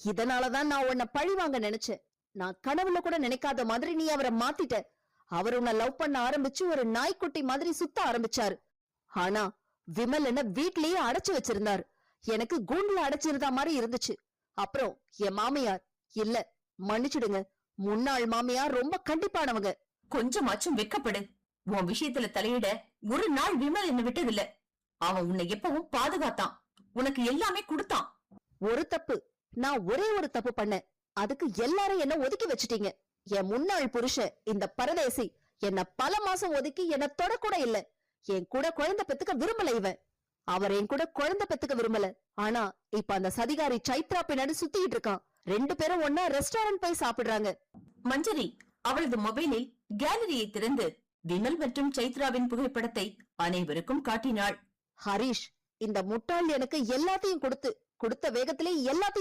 இதனாலதான் நான் உன்னை பழி வாங்க நினைச்சேன். நான் கனவுல கூட நினைக்காத மாதிரி நீ அவரை மாத்திட்ட. அவர் உன்னை லவ் பண்ண ஆரம்பிச்சு ஒரு நாய்க்குட்டி மாதிரி சுத்த ஆரம்பிச்சாரு. ஆனா விமல் என்ன வீட்லயே அடைச்சு வச்சிருந்தாரு. எனக்கு கூண்டுல அடைச்சிருந்தா மாதிரி இருந்துச்சு. அப்புறம் என் மாமியார், இல்ல மன்னிச்சுடுங்க, முன்னாள் மாமியார் ரொம்ப கண்டிப்பானவங்க. கொஞ்சமாச்சும் வெக்கப்படு. உன் விஷயத்துல தலையிட ஒரு நாள் விமல் என்ன விட்டதில்ல. அவன் உன்னை எப்பவும் பாதுகாத்தான், உனக்கு எல்லாமே கொடுத்தான். ஒரு தப்பு, நான் ஒரே ஒரு தப்பு பண்ணேன். அதுக்கு எல்லாரும் என்ன ஒதுக்கி வச்சுட்டீங்க. என் முன்னாள் புருஷன் இந்த பரதேசி என்ன பல மாசம் ஒதுக்கி என்ன தொடக்கூட இல்ல. என் கூட குழந்தை பெத்துக்க விரும்பல இவன். அவர் என் கூட குழந்தை பெத்துக்க விரும்பல. ஆனா இப்ப அந்த சதிகாரி சைத்ரா பின்னாடி சுத்திட்டு இருக்கான். 2 பேரும் ஒன்னா ரெஸ்டாரண்ட் போய் சாப்பிடுறாங்க. மஞ்சரி அவளது மொபைலில் கேலரியை திறந்து விமல் மற்றும் சைத்ராவின் புகைப்படத்தை அனைவருக்கும் காட்டினாள். ஹரிஷ், இந்த முட்டாள் எனக்கு எல்லாத்தையும் கொடுத்த வேகத்திலே எல்லாத்தையும்